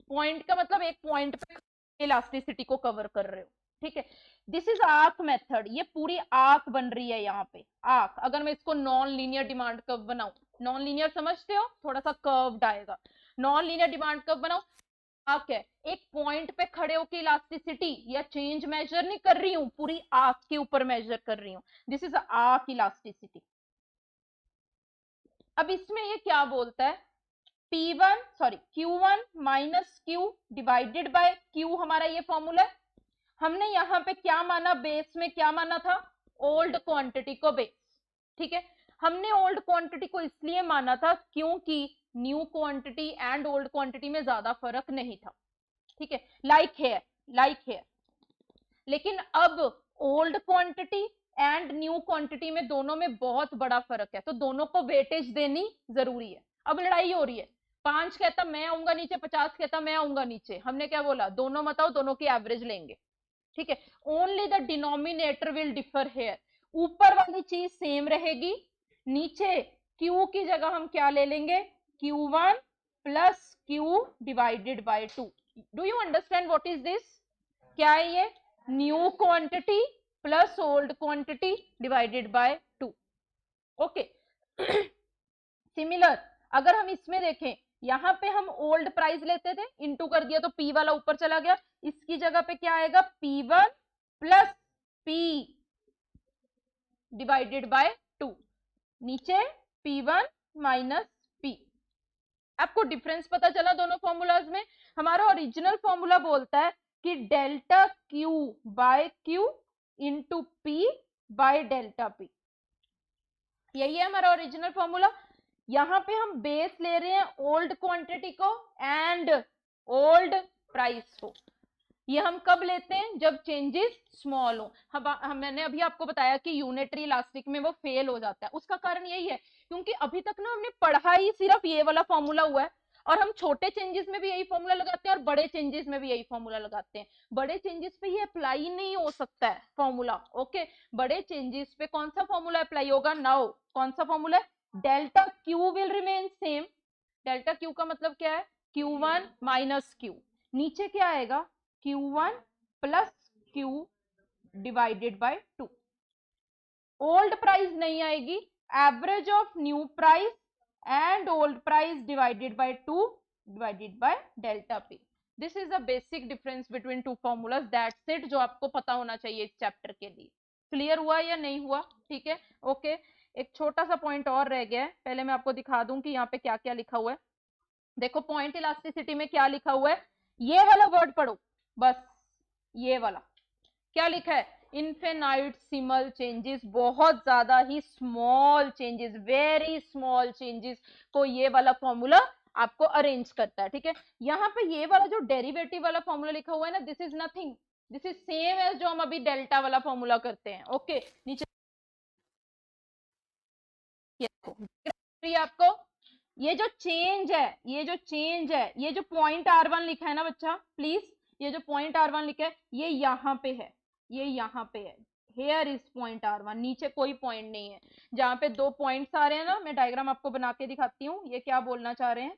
पॉइंट का मतलब एक पॉइंट पे इलास्टिसिटी को कवर कर रहे हो, ठीक है। दिस इज आर्क मेथड, ये पूरी आर्क बन रही है यहाँ पे, आर्क। अगर मैं इसको नॉन लीनियर डिमांड कर्व बनाऊं, नॉन लीनियर समझते हो, थोड़ा सा कर्व्ड आएगा, नॉन लीनियर डिमांड कर्व बनाऊं, आर्क है, एक पॉइंट पे खड़े होकर इलास्टिसिटी या चेंज मेजर नहीं कर रही हूं, पूरी आर्क के ऊपर मेजर कर रही हूं, दिस इज आर्क इलास्टिसिटी। अब इसमें ये क्या बोलता है, Q1 minus Q divided by Q, हमारा ये फॉर्मूला है, हमने यहाँ पे क्या माना, बेस में क्या माना था, ओल्ड क्वांटिटी को बेस, ठीक है। हमने ओल्ड क्वांटिटी को इसलिए माना था क्योंकि new quantity and old quantity में ज्यादा फर्क नहीं था, ठीक है, लाइक हेयर, लाइक हेयर। लेकिन अब old quantity and new quantity में दोनों में बहुत बड़ा फर्क है, तो दोनों को वेटेज देनी जरूरी है। अब लड़ाई हो रही है, 5 कहता मैं आऊंगा नीचे, 50 कहता मैं आऊंगा नीचे, हमने क्या बोला, दोनों मत आओ, दोनों की एवरेज लेंगे, ठीक है। Only the denominator will differ here, ऊपर वाली चीज सेम रहेगी, नीचे Q की जगह हम क्या ले लेंगे, Q1 plus Q divided by 2। Do you understand what is this, क्या है ये, new quantity plus old quantity divided by 2, okay. Similar अगर हम इसमें देखें, यहां पे हम ओल्ड प्राइस लेते थे, इंटू कर दिया तो P वाला ऊपर चला गया, इसकी जगह पे क्या आएगा, P1 plus P divided bye 2, नीचे P1 माइनस P। आपको डिफरेंस पता चला दोनों फॉर्मूलाज में। हमारा ओरिजिनल फॉर्मूला बोलता है कि delta Q by Q into P by delta P, यही है हमारा ओरिजिनल फॉर्मूला। यहां पे हम बेस ले रहे हैं ओल्ड क्वांटिटी को एंड ओल्ड प्राइस को। ये हम कब लेते हैं, जब चेंजेस स्मॉल हो। मैंने अभी आपको बताया कि यूनिटरी इलास्टिक में वो फेल हो जाता है, उसका कारण यही है क्योंकि अभी तक ना हमने पढ़ा ही सिर्फ ये वाला फॉर्मूला हुआ है, और हम छोटे चेंजेस में भी यही फॉर्मूला लगाते हैं और बड़े चेंजेस में भी यही फॉर्मूला लगाते हैं। बड़े चेंजेस पे ये अप्लाई नहीं हो सकता है फॉर्मूला, ओके। बड़े चेंजेस पे कौन सा फॉर्मूला अप्लाई होगा, नाउ कौन सा फॉर्मूला है, delta Q will remain same. Delta Q का मतलब क्या है, Q1 माइनस Q, नीचे क्या आएगा, Q1 plus Q divided by 2। Old price नहीं आएगी, average of new price and old price divided by 2 divided by delta P। This is the basic difference between two formulas, that's it, जो आपको पता होना चाहिए इस चैप्टर के लिए। क्लियर हुआ या नहीं हुआ, ठीक है, ओके। एक छोटा सा पॉइंट और रह गया है, पहले मैं आपको दिखा दूं कि यहाँ पे क्या क्या लिखा हुआ है। देखो पॉइंट इलास्टिसिटी में क्या लिखा हुआ है, ये वाला वर्ड पढ़ो बस, ये वाला क्या लिखा है, इनफिनिटेसिमल चेंजेस, बहुत ज्यादा ही small changes, very small changes को ये वाला फॉर्मूला आपको अरेंज करता है, ठीक है। यहाँ पे ये वाला जो डेरिवेटिव वाला फॉर्मूला लिखा हुआ है ना, this is nothing, this is same as जो हम अभी डेल्टा वाला फॉर्मूला करते हैं, ओके। नीचे ये आपको, ये जो चेंज है, ये जो चेंज है, ये जो पॉइंट R1 लिखा है ना बच्चा, प्लीज ये जो पॉइंट R1 लिखा है ये यहाँ पे है, ये यहाँ पे है, हेयर इज पॉइंट R1, नीचे कोई पॉइंट नहीं है। जहां पे दो पॉइंट्स आ रहे हैं ना, मैं डायग्राम आपको बना के दिखाती हूँ, ये क्या बोलना चाह रहे हैं,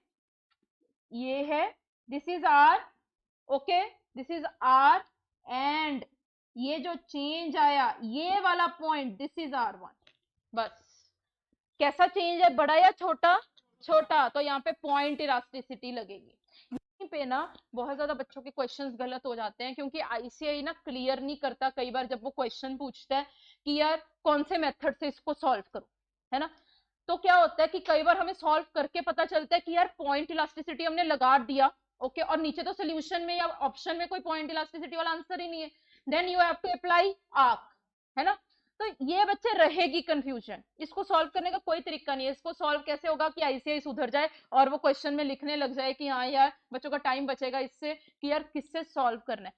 ये है, this is R, okay, this is R, and ये जो चेंज आया ये वाला पॉइंट, दिस इज R1, बस। कैसा चेंज है, बड़ा या छोटा, छोटा, तो यहाँ पे पॉइंट इलास्टिसिटी लगेगी। यहीं पे ना बहुत ज्यादा बच्चों के क्वेश्चंस गलत हो जाते हैं, क्योंकि आईसीआई ना क्लियर नहीं करता कई बार जब वो क्वेश्चन पूछता है कि यार कौन से मेथड से इसको सॉल्व करो, है ना। तो क्या होता है कि कई बार हमें सॉल्व करके पता चलता है कि यार पॉइंट इलास्टिसिटी हमने लगा दिया, ओके, और नीचे तो सोल्यूशन में या ऑप्शन में कोई पॉइंट इलास्टिसिटी वाला आंसर ही नहीं है, then you have to apply arc, है ना। तो ये बच्चे रहेगी कंफ्यूजन, इसको सॉल्व करने का कोई तरीका नहीं है। इसको सॉल्व कैसे होगा कि आईसीआई सुधर जाए और वो क्वेश्चन में लिखने लग जाए कि हाँ यार बच्चों का टाइम बचेगा इससे, कि यार किससे सॉल्व करना है।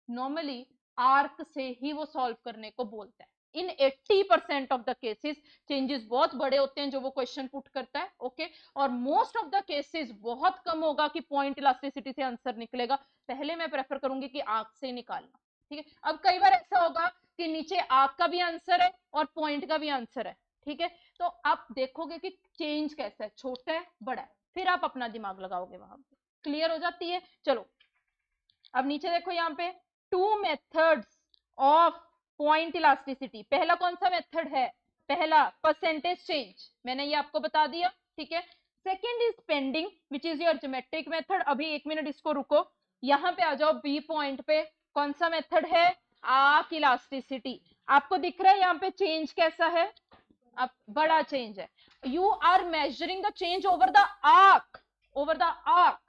नॉर्मली आर्क से ही वो सॉल्व करने को बोलता है। इन 80% ऑफ द केसेस चेंजेस बहुत बड़े होते हैं जो वो क्वेश्चन पुट करता है, ओके, और मोस्ट ऑफ द केसेस बहुत कम होगा कि पॉइंट इलास्टिसिटी से आंसर निकलेगा। पहले मैं प्रेफर करूंगी कि आर्क से निकालना, ठीक है। अब कई बार ऐसा होगा कि नीचे आर्क का भी आंसर है और पॉइंट का भी आंसर है, ठीक है, तो आप देखोगे कि चेंज कैसा है, छोटा है बड़ा है, फिर आप अपना दिमाग लगाओगे वहां पे, क्लियर हो जाती है। चलो अब नीचे देखो यहाँ पे, two methods of point elasticity. पहला कौन सा मेथड है, पहला परसेंटेज चेंज, मैंने ये आपको बता दिया, ठीक है। Second is pending which is your geometric method. अभी 1 मिनट इसको रुको, यहाँ पे आ जाओ बी पॉइंट पे, कौन सा मेथड है, आर्क इलास्टिसिटी। आपको दिख रहा है यहाँ पे चेंज कैसा है, अब बड़ा चेंज है, you are measuring the change over the arc, over the arc,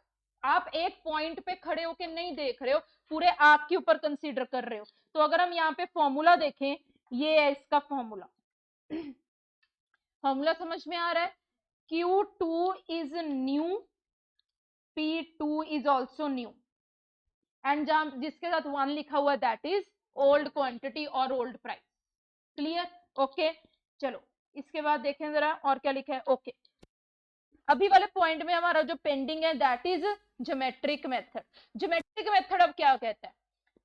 आप एक पॉइंट पे खड़े होके नहीं देख रहे हो, पूरे आर्क के ऊपर कंसीडर कर रहे हो। तो अगर हम यहाँ पे फॉर्मूला देखें, ये है इसका फॉर्मूला। फॉर्मूला समझ में आ रहा है? Q2 is new, P2 is also new, and जहां जिसके साथ 1 लिखा हुआ दैट इज ओल्ड क्वांटिटी और ओल्ड प्राइस। क्लियर? ओके, चलो इसके बाद देखें जरा और क्या लिखा है। ओके, अभी वाले पॉइंट में हमारा जो पेंडिंग है that is geometric method. Geometric method अब क्या कहता है?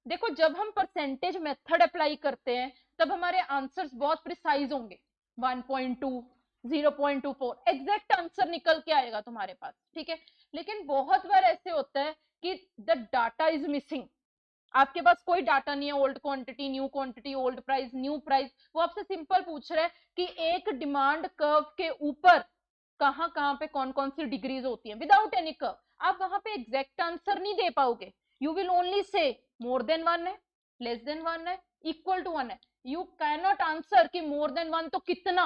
देखो, जब हम परसेंटेज मेथड अप्लाई करते हैं तब हमारे आंसर्स बहुत प्रिसाइज होंगे, 1.2, 0.24 एग्जैक्ट आंसर निकल के आएगा तुम्हारे पास, ठीक है। लेकिन बहुत बार ऐसे होता है कि द डाटा इज मिसिंग, आपके पास कोई डाटा नहीं है, old quantity, new quantity, old price, new price. वो आपसे सिंपल पूछ रहा है कि एक डिमांड कर्व के ऊपर कहां कहां पे कौन कौन सी डिग्रीज होती हैं, विदाउट एनी कर्व। आप वहां पे एग्जैक्ट आंसर नहीं दे पाओगे, you will only say more than 1 है, लेस देन 1 है, इक्वल टू 1 है। यू कैन नॉट आंसर कि मोर देन 1 तो कितना।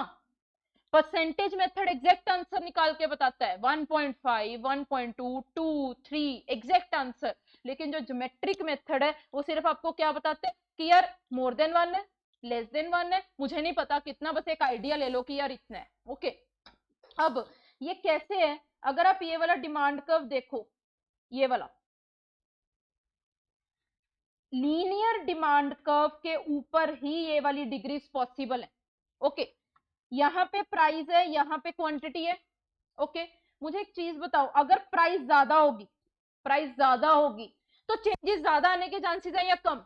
परसेंटेज मेथड एग्जैक्ट आंसर निकाल के बताता है, 1.5, 1.2, 2, 3 एग्जैक्ट आंसर। लेकिन जो ज्योमेट्रिक मेथड है वो सिर्फ आपको क्या बताता है कि यार मोर देन 1 है, लेस देन 1 है, मुझे नहीं पता कितना, बस एक आइडिया ले लो कि यार इतना है। ओके, अब ये कैसे है? अगर आप ये वाला डिमांड कर्व देखो, ये वाला लीनियर डिमांड कर्व के ऊपर ही ये वाली डिग्रीज पॉसिबल है। ओके, यहाँ पे प्राइस है, यहाँ पे क्वांटिटी है। ओके, मुझे एक चीज बताओ, अगर प्राइस ज्यादा होगी, प्राइस ज्यादा होगी तो चेंजेस ज्यादा आने के चांसेस है या कम?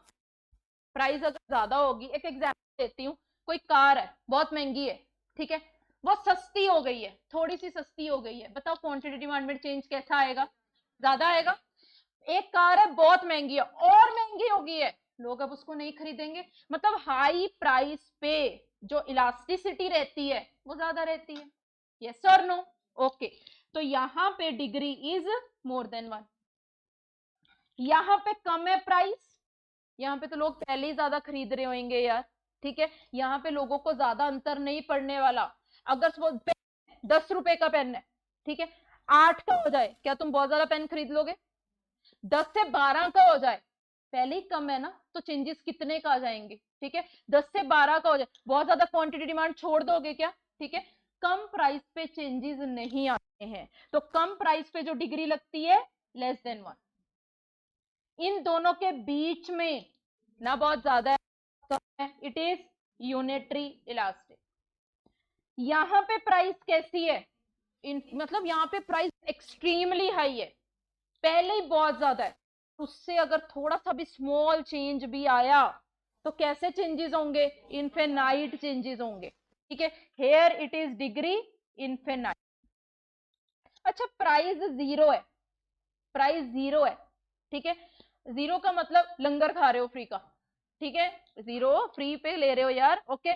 प्राइस अगर ज्यादा होगी, एक एग्जांपल देती हूँ, कोई कार है बहुत महंगी है, ठीक है, वो सस्ती हो गई है, थोड़ी सी सस्ती हो गई है, बताओ क्वांटिटी डिमांड में चेंज कैसा आएगा? ज्यादा आएगा। एक कार है बहुत महंगी है और महंगी हो गई है, लोग अब उसको नहीं खरीदेंगे, मतलब हाई प्राइस पे जो इलास्टिसिटी रहती है वो ज्यादा रहती है। यस और नो? ओके, तो यहां पे डिग्री इज मोर देन 1। यहां पे कम है प्राइस, यहाँ पे तो लोग पहले ही ज्यादा खरीद रहे होंगे यार, ठीक है, यहाँ पे लोगों को ज्यादा अंतर नहीं पड़ने वाला। अगर 10 रुपए का पेन है, ठीक है, 8 का हो जाए, क्या तुम बहुत ज्यादा पेन खरीद लोगे? 10 से 12 का हो जाए, पहले ही कम है ना, तो चेंजेस कितने का आ जाएंगे? ठीक है, 10 से 12 का हो जाए, बहुत ज्यादा क्वांटिटी डिमांड छोड़ दोगे क्या? ठीक है, कम प्राइस पे चेंजेस नहीं आते हैं, तो कम प्राइस पे जो डिग्री लगती है लेस देन 1। इन दोनों के बीच में ना बहुत ज्यादा है, कम है, इट इज यूनिटरी इलास्टिक। यहां पे प्राइस कैसी है? मतलब यहां पे प्राइस एक्सट्रीमली हाई है, पहले ही बहुत ज्यादा है, उससे अगर थोड़ा सा भी स्मॉल चेंज भी आया तो कैसे चेंजेस होंगे? इनफिनाइट चेंजेस होंगे, ठीक है। Here it is degree infinite. अच्छा, प्राइस 0 है, प्राइस 0 है, ठीक है, 0 का मतलब लंगर खा रहे हो फ्री का, ठीक है, 0 फ्री पे ले रहे हो यार। Okay,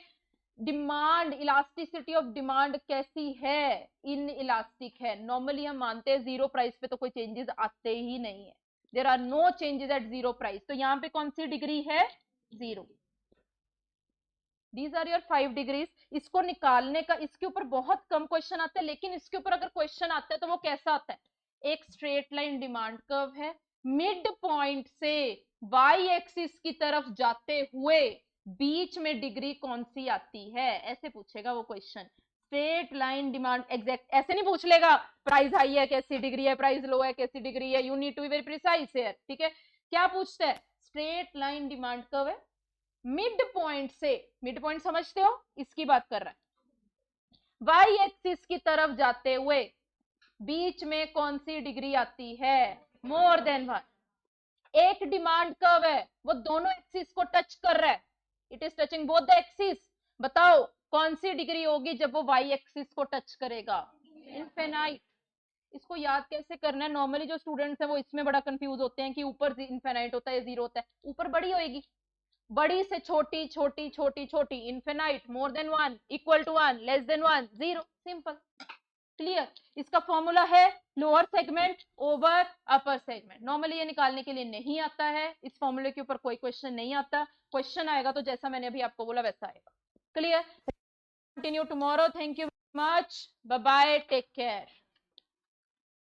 demand, elasticity of demand कैसी है? इन इलास्टिक है। नॉर्मली हम मानते हैं 0 प्राइस पे तो कोई चेंजेस आते ही नहीं है, there are no changes at 0 price. तो यहाँ पे कौन सी डिग्री है? 0। These are your 5 degrees. इसको निकालने का, इसके ऊपर बहुत कम क्वेश्चन आते हैं, लेकिन इसके ऊपर अगर क्वेश्चन आता है तो वो कैसा आता है? एक स्ट्रेट लाइन डिमांड कर्व है, मिड पॉइंट से वाई एक्सिस की तरफ जाते हुए बीच में डिग्री कौन सी आती है, ऐसे पूछेगा वो question. Straight line demand, exact ऐसे नहीं पूछ लेगा प्राइस हाई है कैसी डिग्री है, प्राइस लो है कैसी डिग्री है, you need to be very precise here, ठीक है। क्या पूछता है? स्ट्रेट लाइन डिमांड कर्व है, मिड पॉइंट से, मिड पॉइंट समझते हो, इसकी बात कर रहा है, वाई एक्सिस की तरफ जाते हुए बीच में कौन सी डिग्री आती है? मोर देन 1। एक डिमांड कर्व है, वो दोनों एक्सिस को टच कर रहा है, it is touching both the axis. बताओ कौन सी डिग्री होगी जब वो वाई एक्सिस को टच करेगा? इनफिनाइट। इसको याद कैसे करना है? नॉर्मली जो स्टूडेंट्स हैं वो इसमें बड़ा कंफ्यूज होते हैं कि ऊपर इनफिनाइट होता है, 0 होता है, ऊपर बड़ी होएगी, बड़ी से छोटी, छोटी छोटी छोटी, infinite, more than 1, equal to 1, less than 1, 0, simple, clear. इसका फॉर्मूला है lower segment over upper segment. Normally ये निकालने के लिए नहीं आता है, इस फॉर्मूले के ऊपर कोई क्वेश्चन नहीं आता, क्वेश्चन आएगा तो जैसा मैंने अभी आपको बोला वैसा आएगा। Clear? Continue tomorrow, thank you very much, bye bye, take care.